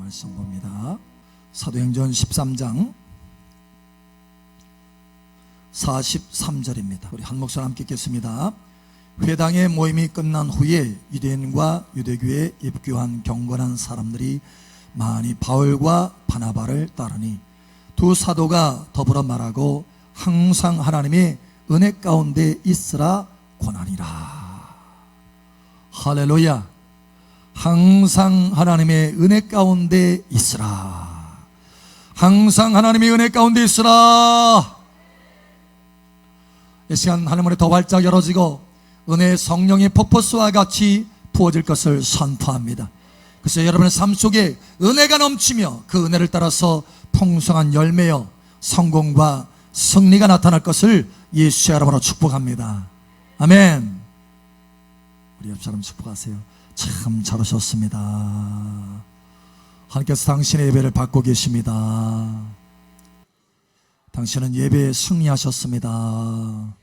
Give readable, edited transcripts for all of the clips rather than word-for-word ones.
말씀 봅니다. 사도행전 13장 43절입니다. 우리 한 목소리 함께 읽겠습니다. 회당의 모임이 끝난 후에 유대인과 유대교에 입교한 경건한 사람들이 많이 바울과 바나바를 따르니 두 사도가 더불어 말하고 항상 하나님의 은혜 가운데 있으라 권하니라. 할렐루야. 항상 하나님의 은혜 가운데 있으라. 항상 하나님의 은혜 가운데 있으라. 이 시간 하늘문이 더 활짝 열어지고 은혜의 성령의 폭포수와 같이 부어질 것을 선포합니다. 그래서 여러분의 삶 속에 은혜가 넘치며 그 은혜를 따라서 풍성한 열매여 성공과 승리가 나타날 것을 예수의 이름으로 축복합니다. 아멘. 우리 옆 사람 축복하세요. 참 잘하셨습니다. 하나님께서 당신의 예배를 받고 계십니다. 당신은 예배에 승리하셨습니다.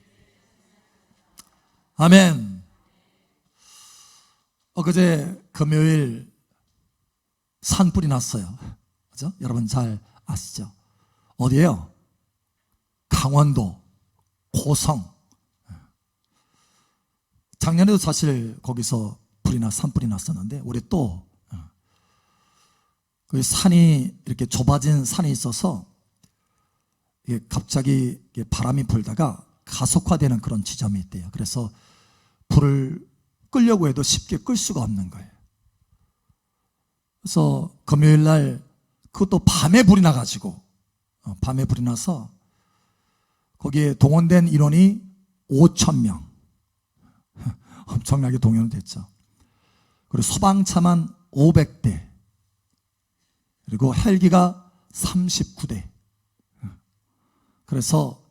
아멘. 엊그제 금요일 산불이 났어요. 그죠? 여러분 잘 아시죠? 어디예요? 강원도 고성. 작년에도 사실 거기서 산불이 났었는데 올해 또 그 산이 이렇게 좁아진 산이 있어서 이게 갑자기 바람이 불다가 가속화되는 그런 지점이 있대요. 그래서 불을 끄려고 해도 쉽게 끌 수가 없는 거예요. 그래서 금요일 날 그것도 밤에 불이 나가지고 밤에 불이 나서 거기에 동원된 인원이 5,000명 엄청나게 동원됐죠. 그리고 소방차만 500대, 그리고 헬기가 39대. 그래서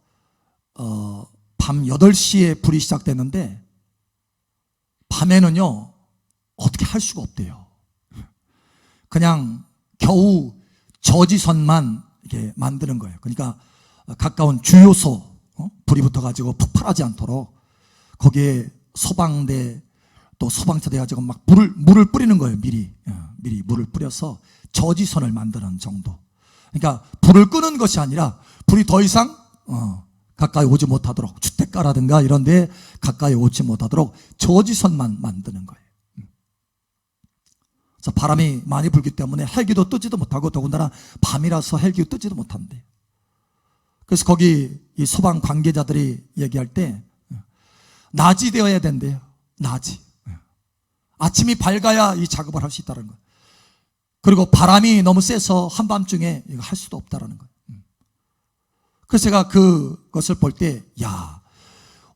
밤 8시에 불이 시작됐는데 밤에는요 어떻게 할 수가 없대요. 그냥 겨우 저지선만 이렇게 만드는 거예요. 그러니까 가까운 주요소 불이 붙어가지고 폭발하지 않도록 거기에 소방대 또 소방차 돼가지고 막 물을 뿌리는 거예요. 미리 물을 뿌려서 저지선을 만드는 정도. 그러니까 불을 끄는 것이 아니라 불이 더 이상 가까이 오지 못하도록, 주택가라든가 이런 데 가까이 오지 못하도록 저지선만 만드는 거예요. 그래서 바람이 많이 불기 때문에 헬기도 뜨지도 못하고, 더군다나 밤이라서 헬기도 뜨지도 못한대. 그래서 거기 이 소방 관계자들이 얘기할 때 낮이 되어야 된대요. 낮이. 아침이 밝아야 이 작업을 할 수 있다는 거예요. 그리고 바람이 너무 세서 한밤중에 이거 할 수도 없다는 거예요. 그래서 제가 그것을 볼 때, 야,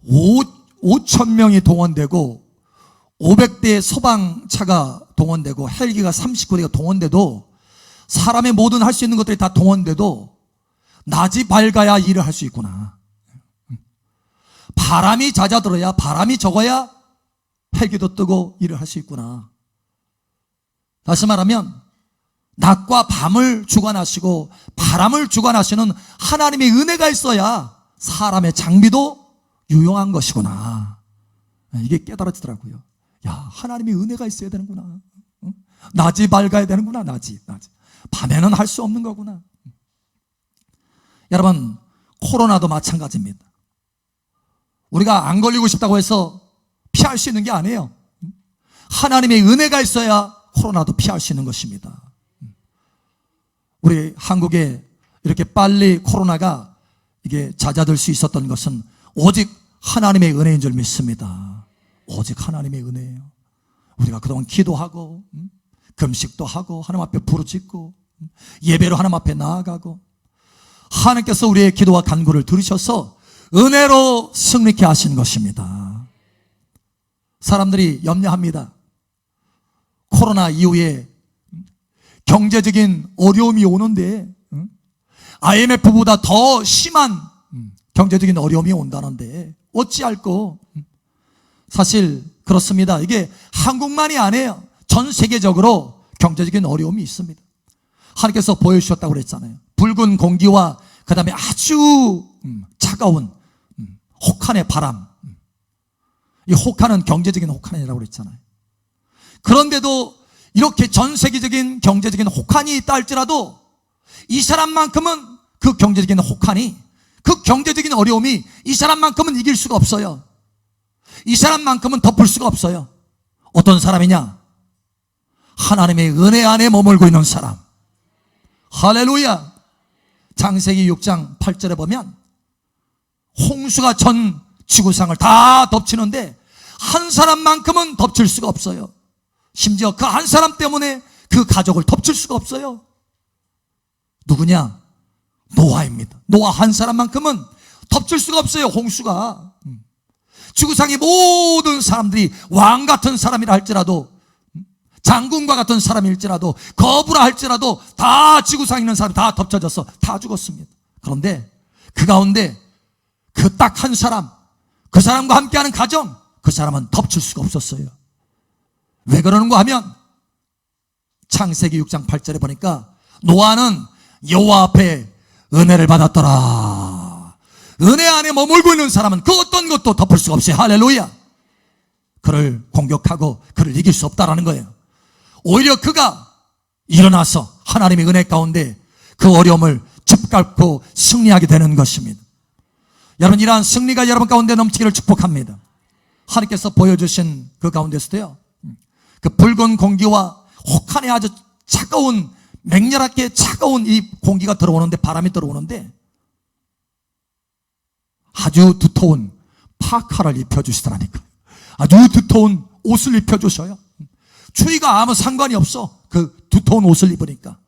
5,000명이 동원되고 500대의 소방차가 동원되고 헬기가 39대가 동원돼도, 사람의 모든 할 수 있는 것들이 다 동원돼도 낮이 밝아야 일을 할 수 있구나. 바람이 잦아들어야, 바람이 적어야 헬기도 뜨고 일을 할 수 있구나. 다시 말하면 낮과 밤을 주관하시고 바람을 주관하시는 하나님의 은혜가 있어야 사람의 장비도 유용한 것이구나. 이게 깨달아지더라고요. 야, 하나님의 은혜가 있어야 되는구나. 낮이 밝아야 되는구나. 낮이. 밤에는 할 수 없는 거구나. 여러분, 코로나도 마찬가지입니다. 우리가 안 걸리고 싶다고 해서 피할 수 있는 게 아니에요. 하나님의 은혜가 있어야 코로나도 피할 수 있는 것입니다. 우리 한국에 이렇게 빨리 코로나가 이게 잦아들 수 있었던 것은 오직 하나님의 은혜인 줄 믿습니다. 오직 하나님의 은혜예요. 우리가 그동안 기도하고 금식도 하고 하나님 앞에 부르짖고 예배로 하나님 앞에 나아가고, 하나님께서 우리의 기도와 간구를 들으셔서 은혜로 승리케 하신 것입니다. 사람들이 염려합니다. 코로나 이후에 경제적인 어려움이 오는데 IMF보다 더 심한 경제적인 어려움이 온다는데 어찌할꼬. 사실 그렇습니다. 이게 한국만이 아니에요. 전 세계적으로 경제적인 어려움이 있습니다. 하나님께서 보여주셨다고 그랬잖아요. 붉은 공기와 그 다음에 아주 차가운 혹한의 바람. 이 혹한은 경제적인 혹한이라고 그랬잖아요. 그런데도 이렇게 전 세계적인 경제적인 혹한이 있다 할지라도 이 사람만큼은 그 경제적인 혹한이, 그 경제적인 어려움이 이 사람만큼은 이길 수가 없어요. 이 사람만큼은 덮을 수가 없어요. 어떤 사람이냐? 하나님의 은혜 안에 머물고 있는 사람. 할렐루야. 창세기 6장 8절에 보면 홍수가 전 지구상을 다 덮치는데 한 사람만큼은 덮칠 수가 없어요. 심지어 그 한 사람 때문에 그 가족을 덮칠 수가 없어요. 누구냐? 노아입니다. 노아 한 사람만큼은 덮칠 수가 없어요. 홍수가. 지구상의 모든 사람들이 왕 같은 사람이라 할지라도, 장군과 같은 사람일지라도, 거부라 할지라도 다 지구상에 있는 사람이 다 덮쳐져서 다 죽었습니다. 그런데 그 가운데 그 딱 한 사람, 그 사람과 함께하는 가정, 그 사람은 덮칠 수가 없었어요. 왜 그러는가 하면 창세기 6장 8절에 보니까 노아는 여호와 앞에 은혜를 받았더라. 은혜 안에 머물고 있는 사람은 그 어떤 것도 덮을 수가 없어요. 할렐루야. 그를 공격하고 그를 이길 수 없다라는 거예요. 오히려 그가 일어나서 하나님의 은혜 가운데 그 어려움을 짚밟고 승리하게 되는 것입니다. 여러분, 이러한 승리가 여러분 가운데 넘치기를 축복합니다. 하나님께서 보여주신 그 가운데서도요, 그 붉은 공기와 혹한의 아주 차가운, 맹렬하게 차가운 이 공기가 들어오는데, 바람이 들어오는데 아주 두터운 파카를 입혀주시더라니까. 아주 두터운 옷을 입혀주셔요. 추위가 아무 상관이 없어. 그 두터운 옷을 입으니까.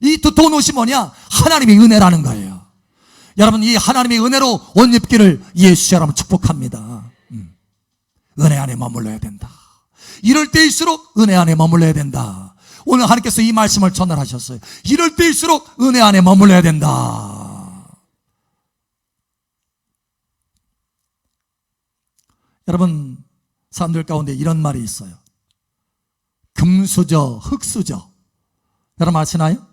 이 두터운 옷이 뭐냐? 하나님의 은혜라는 거예요. 여러분, 이 하나님의 은혜로 옷 입기를 예수 여러분 축복합니다. 은혜 안에 머물러야 된다. 이럴 때일수록 은혜 안에 머물러야 된다. 오늘 하나님께서 이 말씀을 전달하셨어요. 이럴 때일수록 은혜 안에 머물러야 된다. 여러분, 사람들 가운데 이런 말이 있어요. 금수저, 흙수저. 여러분 아시나요?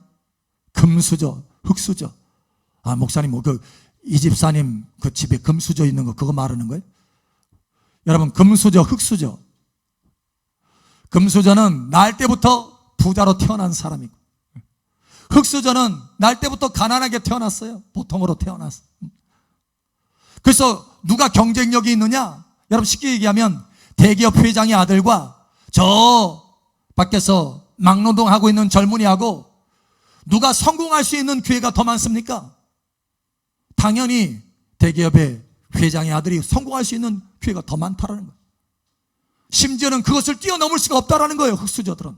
금수저, 흙수저. 아, 목사님, 이 집사님 그 집에 금수저 있는 거 그거 말하는 거예요? 여러분, 금수저, 흙수저. 금수저는 날 때부터 부자로 태어난 사람이고, 흙수저는 날 때부터 가난하게 태어났어요. 보통으로 태어났어요. 그래서 누가 경쟁력이 있느냐? 여러분, 쉽게 얘기하면 대기업 회장의 아들과 저 밖에서 막노동하고 있는 젊은이하고 누가 성공할 수 있는 기회가 더 많습니까? 당연히 대기업의 회장의 아들이 성공할 수 있는 기회가 더 많다라는 거예요. 심지어는 그것을 뛰어넘을 수가 없다라는 거예요, 흙수저들은.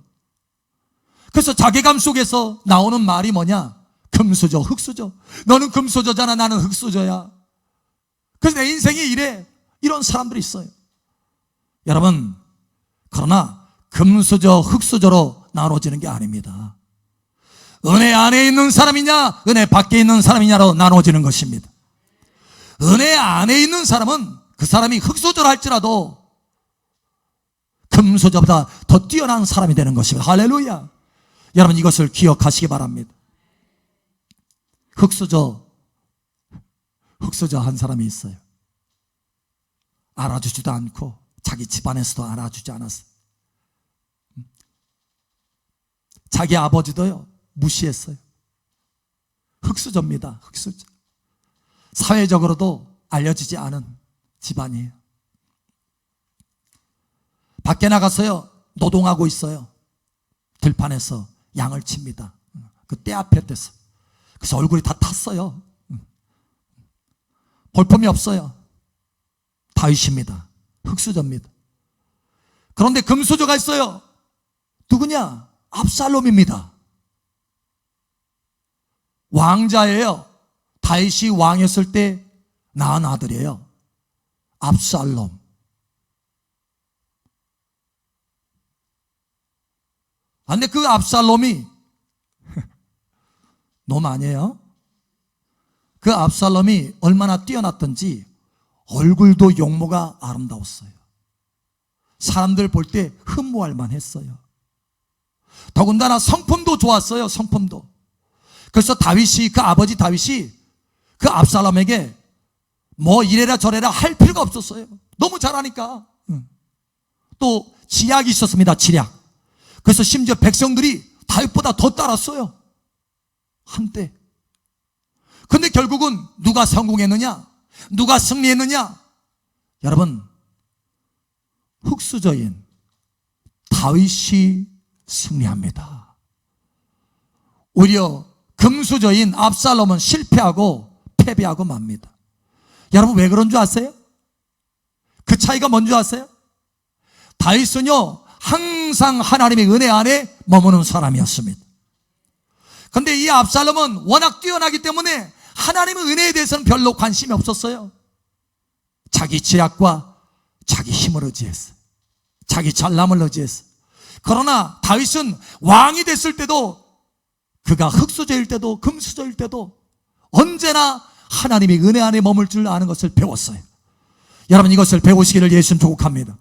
그래서 자괴감 속에서 나오는 말이 뭐냐? 금수저, 흙수저. 너는 금수저잖아, 나는 흙수저야. 그래서 내 인생이 이래. 이런 사람들이 있어요. 여러분, 그러나 금수저, 흙수저로 나눠지는 게 아닙니다. 은혜 안에 있는 사람이냐, 은혜 밖에 있는 사람이냐로 나눠지는 것입니다. 은혜 안에 있는 사람은 그 사람이 흙수저라 할지라도 금수저보다 더 뛰어난 사람이 되는 것입니다. 할렐루야. 여러분, 이것을 기억하시기 바랍니다. 흙수저 한 사람이 있어요. 알아주지도 않고 자기 집안에서도 알아주지 않았어요. 자기 아버지도요, 무시했어요. 흙수저입니다. 흙수저. 사회적으로도 알려지지 않은 집안이에요. 밖에 나가서요, 노동하고 있어요. 들판에서 양을 칩니다. 그 때 앞에 떼서. 그래서 얼굴이 다 탔어요. 볼품이 없어요. 다윗입니다. 흙수저입니다. 그런데 금수저가 있어요. 누구냐? 압살롬입니다. 왕자예요. 다윗이 왕이었을 때 낳은 아들이에요. 압살롬. 근데 그 압살롬이 놈 아니에요? 그 압살롬이 얼마나 뛰어났던지 얼굴도 용모가 아름다웠어요. 사람들 볼 때 흠모할 만했어요. 더군다나 성품도 좋았어요. 성품도. 그래서 다윗이, 그 아버지 다윗이 그 압살롬에게 뭐 이래라 저래라 할 필요가 없었어요. 너무 잘하니까. 또 지략이 있었습니다. 지략. 그래서 심지어 백성들이 다윗보다 더 따랐어요, 한때. 근데 결국은 누가 성공했느냐? 누가 승리했느냐? 여러분, 흙수저인 다윗이 승리합니다. 오히려 금수저인 압살롬은 실패하고 패배하고 맙니다. 여러분, 왜 그런 줄 아세요? 그 차이가 뭔지 아세요? 다윗은요, 항상 하나님의 은혜 안에 머무는 사람이었습니다. 그런데 이 압살롬은 워낙 뛰어나기 때문에 하나님의 은혜에 대해서는 별로 관심이 없었어요. 자기 지략과 자기 힘을 의지했어요. 자기 잘남을 의지했어요. 그러나 다윗은 왕이 됐을 때도, 그가 흙수저일 때도 금수저일 때도 언제나 하나님의 은혜 안에 머물 줄 아는 것을 배웠어요. 여러분, 이것을 배우시기를 예수님 축복합니다.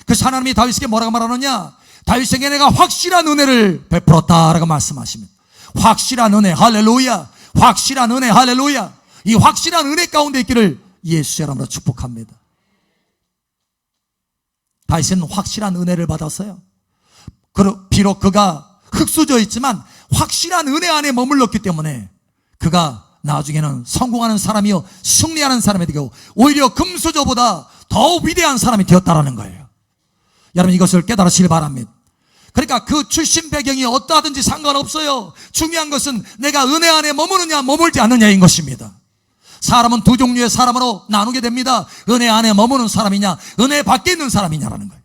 그래서 하나님이 다윗에게 뭐라고 말하느냐? 다윗에게 내가 확실한 은혜를 베풀었다라고 말씀하십니다. 확실한 은혜, 할렐루야. 확실한 은혜, 할렐루야. 이 확실한 은혜 가운데 있기를 예수 이름으로 축복합니다. 다윗은 확실한 은혜를 받았어요. 비록 그가 흙수저 있지만 확실한 은혜 안에 머물렀기 때문에 그가 나중에는 성공하는 사람이요, 승리하는 사람이 되고 오히려 금수저보다 더 위대한 사람이 되었다라는 거예요. 여러분, 이것을 깨달으시길 바랍니다. 그러니까 그 출신 배경이 어떠하든지 상관없어요. 중요한 것은 내가 은혜 안에 머무느냐 머물지 않느냐인 것입니다. 사람은 두 종류의 사람으로 나누게 됩니다. 은혜 안에 머무는 사람이냐, 은혜 밖에 있는 사람이냐라는 거예요.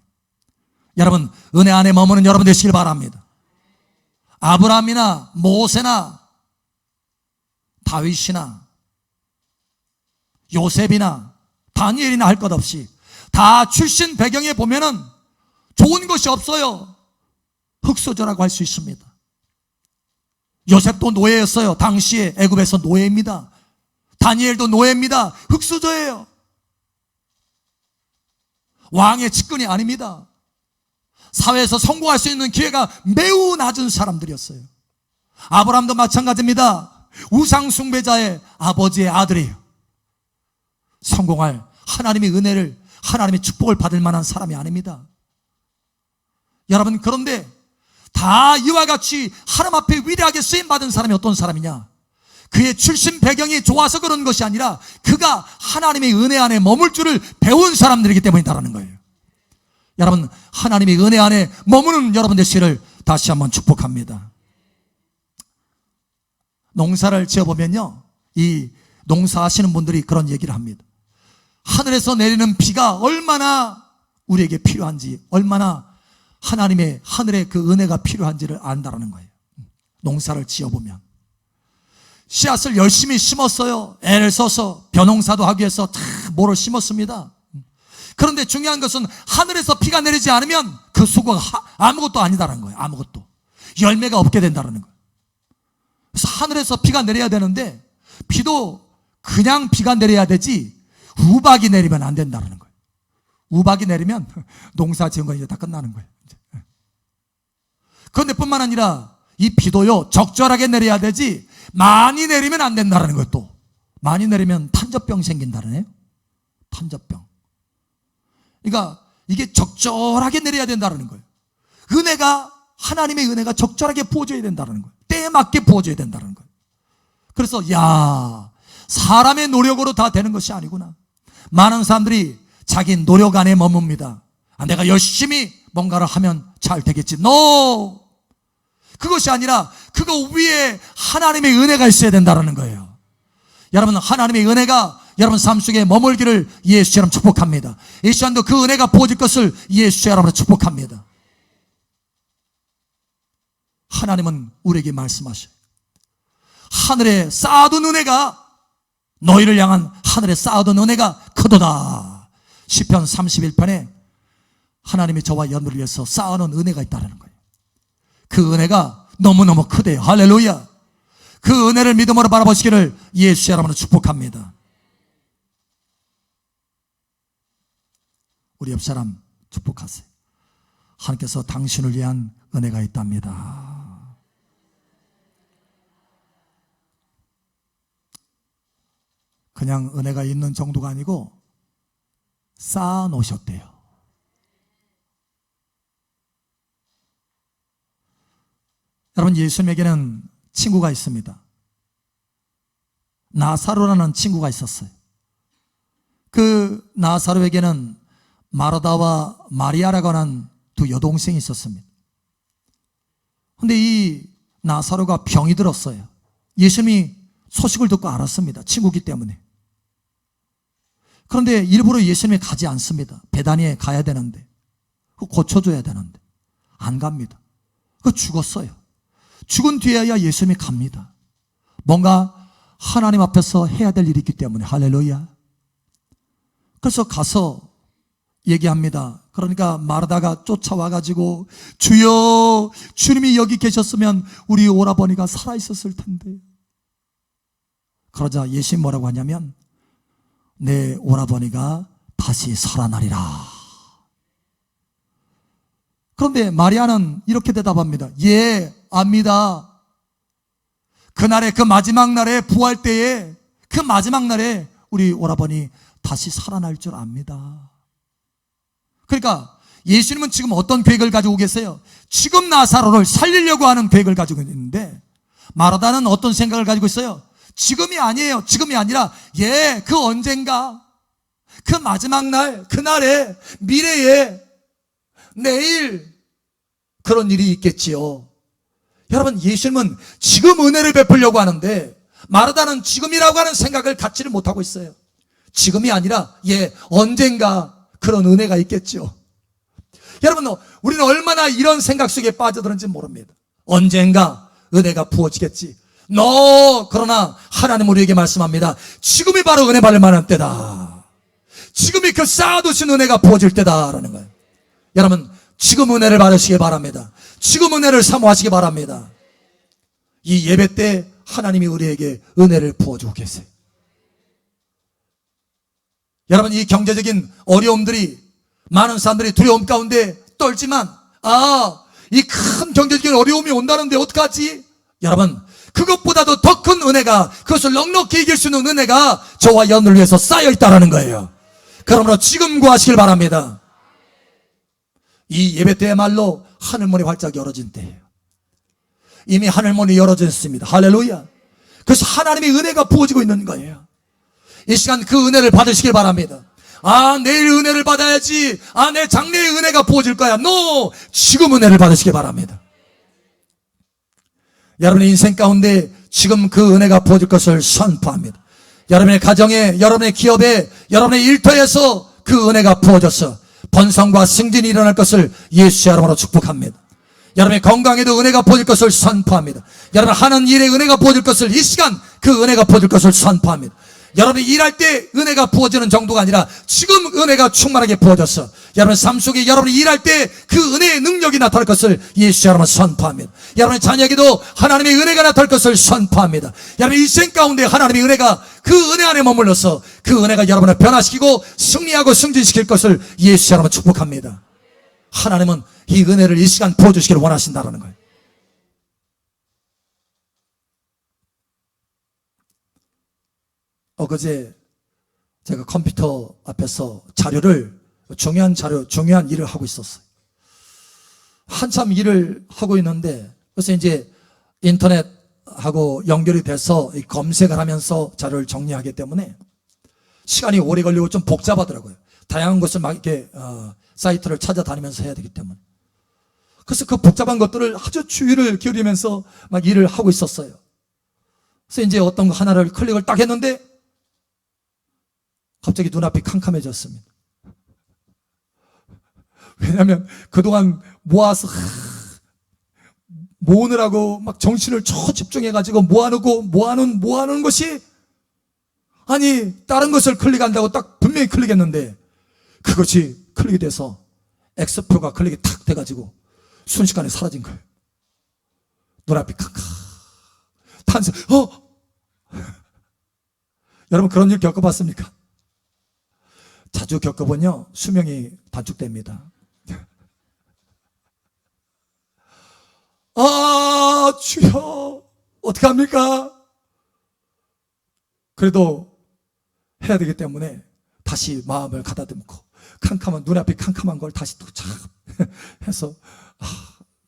여러분, 은혜 안에 머무는 여러분 되시길 바랍니다. 아브라함이나 모세나 다윗이나 요셉이나 다니엘이나 할 것 없이 다 출신 배경에 보면은 좋은 것이 없어요. 흙수저라고 할 수 있습니다. 요셉도 노예였어요. 당시에 애굽에서 노예입니다. 다니엘도 노예입니다. 흙수저예요. 왕의 측근이 아닙니다. 사회에서 성공할 수 있는 기회가 매우 낮은 사람들이었어요. 아브라함도 마찬가지입니다. 우상 숭배자의 아버지의 아들이에요. 성공할 하나님의 은혜를, 하나님의 축복을 받을 만한 사람이 아닙니다. 여러분, 그런데 다 이와 같이 하나님 앞에 위대하게 쓰임받은 사람이 어떤 사람이냐? 그의 출신 배경이 좋아서 그런 것이 아니라 그가 하나님의 은혜 안에 머물 줄을 배운 사람들이기 때문이다라는 거예요. 여러분, 하나님의 은혜 안에 머무는 여러분 되시기를 다시 한번 축복합니다. 농사를 지어보면요, 이 농사하시는 분들이 그런 얘기를 합니다. 하늘에서 내리는 비가 얼마나 우리에게 필요한지, 얼마나 하나님의 하늘의 그 은혜가 필요한지를 안다라는 거예요. 농사를 지어보면 씨앗을 열심히 심었어요. 애를 써서 벼농사도 하기 위해서 다 뭐를 심었습니다. 그런데 중요한 것은 하늘에서 비가 내리지 않으면 그 수고가 아무것도 아니다라는 거예요. 아무것도. 열매가 없게 된다는 거예요. 그래서 하늘에서 비가 내려야 되는데 비도 그냥 비가 내려야 되지 우박이 내리면 안 된다는 거예요. 우박이 내리면 농사 지은 거 이제 다 끝나는 거예요. 그런데 뿐만 아니라 이 비도요, 적절하게 내려야 되지 많이 내리면 안 된다는 거예요. 또 많이 내리면 탄저병 생긴다네요. 탄저병. 그러니까 이게 적절하게 내려야 된다는 거예요. 은혜가, 하나님의 은혜가 적절하게 부어줘야 된다는 거예요. 때에 맞게 부어줘야 된다는 거예요. 그래서 사람의 노력으로 다 되는 것이 아니구나. 많은 사람들이 자기 노력 안에 머뭅니다. 내가 열심히 뭔가를 하면 잘 되겠지. No! 그것이 아니라 그거 위에 하나님의 은혜가 있어야 된다는 거예요. 여러분, 하나님의 은혜가 여러분 삶 속에 머물기를 예수 이름으로 축복합니다. 이 시간도 그 은혜가 부어질 것을 예수 이름으로 축복합니다. 하나님은 우리에게 말씀하셔요. 하늘에 쌓아둔 은혜가, 너희를 향한 하늘에 쌓아둔 은혜가 크도다. 시편 31편에 하나님이 저와 여러분을 위해서 쌓아놓은 은혜가 있다는 거예요. 그 은혜가 너무너무 크대요. 할렐루야. 그 은혜를 믿음으로 바라보시기를 예수 이름으로 축복합니다. 우리 옆 사람 축복하세요. 하나님께서 당신을 위한 은혜가 있답니다. 그냥 은혜가 있는 정도가 아니고 쌓아 놓으셨대요. 여러분, 예수님에게는 친구가 있습니다. 나사로라는 친구가 있었어요. 그 나사로에게는 마르다와 마리아라고 하는 두 여동생이 있었습니다. 그런데 이 나사로가 병이 들었어요. 예수님이 소식을 듣고 알았습니다. 친구기 때문에. 그런데 일부러 예수님이 가지 않습니다. 베다니에 가야 되는데, 고쳐줘야 되는데 안 갑니다. 죽었어요. 죽은 뒤에야 예수님이 갑니다. 뭔가 하나님 앞에서 해야 될 일이 있기 때문에. 할렐루야. 그래서 가서 얘기합니다. 그러니까 마르다가 쫓아와가지고, 주여, 주님이 여기 계셨으면 우리 오라버니가 살아있었을 텐데. 그러자 예수님 뭐라고 하냐면, 내 오라버니가 다시 살아나리라. 그런데 마리아는 이렇게 대답합니다. 예, 압니다. 그날에, 그 마지막 날에, 부활 때에, 그 마지막 날에 우리 오라버니 다시 살아날 줄 압니다. 그러니까 예수님은 지금 어떤 계획을 가지고 계세요? 지금 나사로를 살리려고 하는 계획을 가지고 있는데, 마르다는 어떤 생각을 가지고 있어요? 지금이 아니에요. 지금이 아니라, 예, 그 언젠가, 그 마지막 날, 그날에, 미래에, 내일 그런 일이 있겠지요. 여러분, 예수님은 지금 은혜를 베풀려고 하는데, 마르다는 지금이라고 하는 생각을 갖지를 못하고 있어요. 지금이 아니라, 예, 언젠가 그런 은혜가 있겠죠. 여러분, 우리는 얼마나 이런 생각 속에 빠져드는지 모릅니다. 언젠가 은혜가 부어지겠지. 그러나 하나님 우리에게 말씀합니다. 지금이 바로 은혜 받을 만한 때다. 지금이 그 쌓아두신 은혜가 부어질 때다라는 거예요. 여러분, 지금 은혜를 받으시기 바랍니다. 지금 은혜를 사모하시기 바랍니다. 이 예배 때 하나님이 우리에게 은혜를 부어주고 계세요. 여러분, 이 경제적인 어려움들이, 많은 사람들이 두려움 가운데 떨지만, 이 큰 경제적인 어려움이 온다는데 어떡하지? 여러분, 그것보다도 더 큰 은혜가, 그것을 넉넉히 이길 수 있는 은혜가 저와 여러분을 위해서 쌓여있다는 거예요. 그러므로 지금 구하시길 바랍니다. 이 예배 때야말로 하늘문이 활짝 열어진 때예요. 이미 하늘문이 열어졌습니다. 할렐루야. 그래서 하나님의 은혜가 부어지고 있는 거예요. 이 시간 그 은혜를 받으시길 바랍니다. 내일 은혜를 받아야지. 내 장래의 은혜가 부어질 거야. 지금 은혜를 받으시길 바랍니다. 여러분의 인생 가운데 지금 그 은혜가 부어질 것을 선포합니다. 여러분의 가정에, 여러분의 기업에, 여러분의 일터에서 그 은혜가 부어져서 번성과 승진이 일어날 것을 예수의 이름으로 축복합니다. 여러분의 건강에도 은혜가 부어질 것을 선포합니다. 여러분 하는 일에 은혜가 부어질 것을, 이 시간 그 은혜가 부어질 것을 선포합니다. 여러분이 일할 때 은혜가 부어지는 정도가 아니라 지금 은혜가 충만하게 부어져서 여러분 삶 속에 여러분이 일할 때 그 은혜의 능력이 나타날 것을 예수의 이름으로 선포합니다. 여러분의 자녀에게도 하나님의 은혜가 나타날 것을 선포합니다. 여러분의 일생 가운데 하나님의 은혜가, 그 은혜 안에 머물러서 그 은혜가 여러분을 변화시키고 승리하고 승진시킬 것을 예수의 이름으로 축복합니다. 하나님은 이 은혜를 이 시간 부어주시기를 원하신다는 거예요. 어제 제가 컴퓨터 앞에서 중요한 일을 하고 있었어요. 한참 일을 하고 있는데, 그래서 이제 인터넷하고 연결이 돼서 검색을 하면서 자료를 정리하기 때문에 시간이 오래 걸리고 좀 복잡하더라고요. 다양한 것을 막 이렇게 사이트를 찾아다니면서 해야 되기 때문에. 그래서 그 복잡한 것들을 아주 주의를 기울이면서 막 일을 하고 있었어요. 그래서 이제 어떤 거 하나를 클릭을 딱 했는데 갑자기 눈앞이 캄캄해졌습니다. 왜냐하면 그동안 모아서 모으느라고 막 정신을 초집중해가지고 모아놓은 것이, 다른 것을 클릭한다고 딱 분명히 클릭했는데 그것이 클릭이 돼서 X표가 클릭이 탁 돼가지고 순식간에 사라진 거예요. 눈앞이 캄캄. 탄생. 여러분 그런 일 겪어봤습니까? 자주 겪어보면 수명이 단축됩니다. 주여, 어떡합니까? 그래도 해야 되기 때문에 다시 마음을 가다듬고 눈앞이 캄캄한 걸 다시 또 참 해서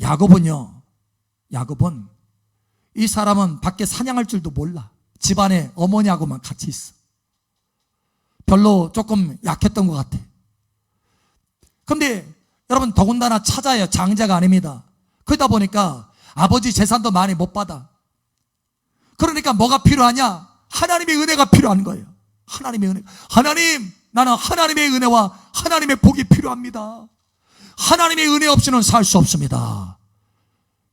야곱은 이 사람은 밖에 사냥할 줄도 몰라. 집안에 어머니하고만 같이 있어. 별로 조금 약했던 것 같아. 근데 여러분, 더군다나 찾아요. 장자가 아닙니다. 그러다 보니까 아버지 재산도 많이 못 받아. 그러니까 뭐가 필요하냐? 하나님의 은혜가 필요한 거예요. 하나님의 은혜. 하나님, 나는 하나님의 은혜와 하나님의 복이 필요합니다. 하나님의 은혜 없이는 살 수 없습니다.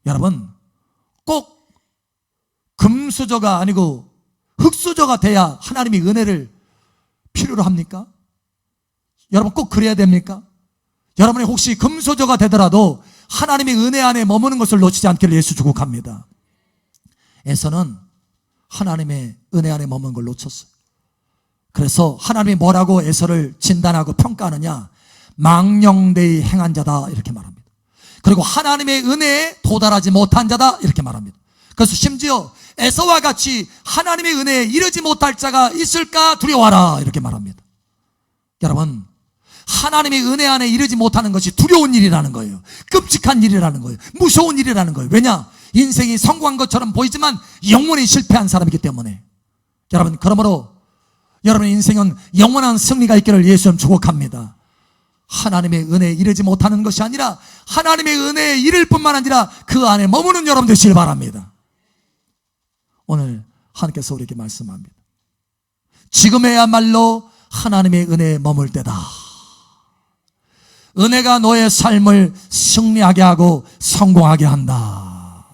여러분, 꼭 금수저가 아니고 흙수저가 돼야 하나님의 은혜를 필요로 합니까? 여러분, 꼭 그래야 됩니까? 여러분이 혹시 금수저가 되더라도 하나님의 은혜 안에 머무는 것을 놓치지 않기를 예수 축복합니다. 에서는 하나님의 은혜 안에 머무는 걸 놓쳤어요. 그래서 하나님이 뭐라고 에서를 진단하고 평가하느냐? 망령되이 행한 자다, 이렇게 말합니다. 그리고 하나님의 은혜에 도달하지 못한 자다, 이렇게 말합니다. 그래서 심지어 에서와 같이 하나님의 은혜에 이르지 못할 자가 있을까 두려워하라, 이렇게 말합니다. 여러분, 하나님의 은혜 안에 이르지 못하는 것이 두려운 일이라는 거예요. 끔찍한 일이라는 거예요. 무서운 일이라는 거예요. 왜냐? 인생이 성공한 것처럼 보이지만 영원히 실패한 사람이기 때문에. 여러분, 그러므로 여러분의 인생은 영원한 승리가 있기를 예수님 축복합니다. 하나님의 은혜에 이르지 못하는 것이 아니라 하나님의 은혜에 이를 뿐만 아니라 그 안에 머무는 여러분 되시길 바랍니다. 오늘 하나님께서 우리에게 말씀합니다. 지금에야말로 하나님의 은혜에 머물 때다. 은혜가 너의 삶을 승리하게 하고 성공하게 한다.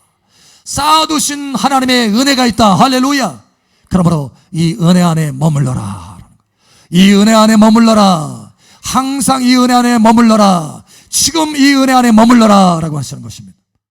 쌓아두신 하나님의 은혜가 있다. 할렐루야. 그러므로 이 은혜 안에 머물러라. 이 은혜 안에 머물러라. 항상 이 은혜 안에 머물러라. 지금 이 은혜 안에 머물러라 라고 하시는 것입니다.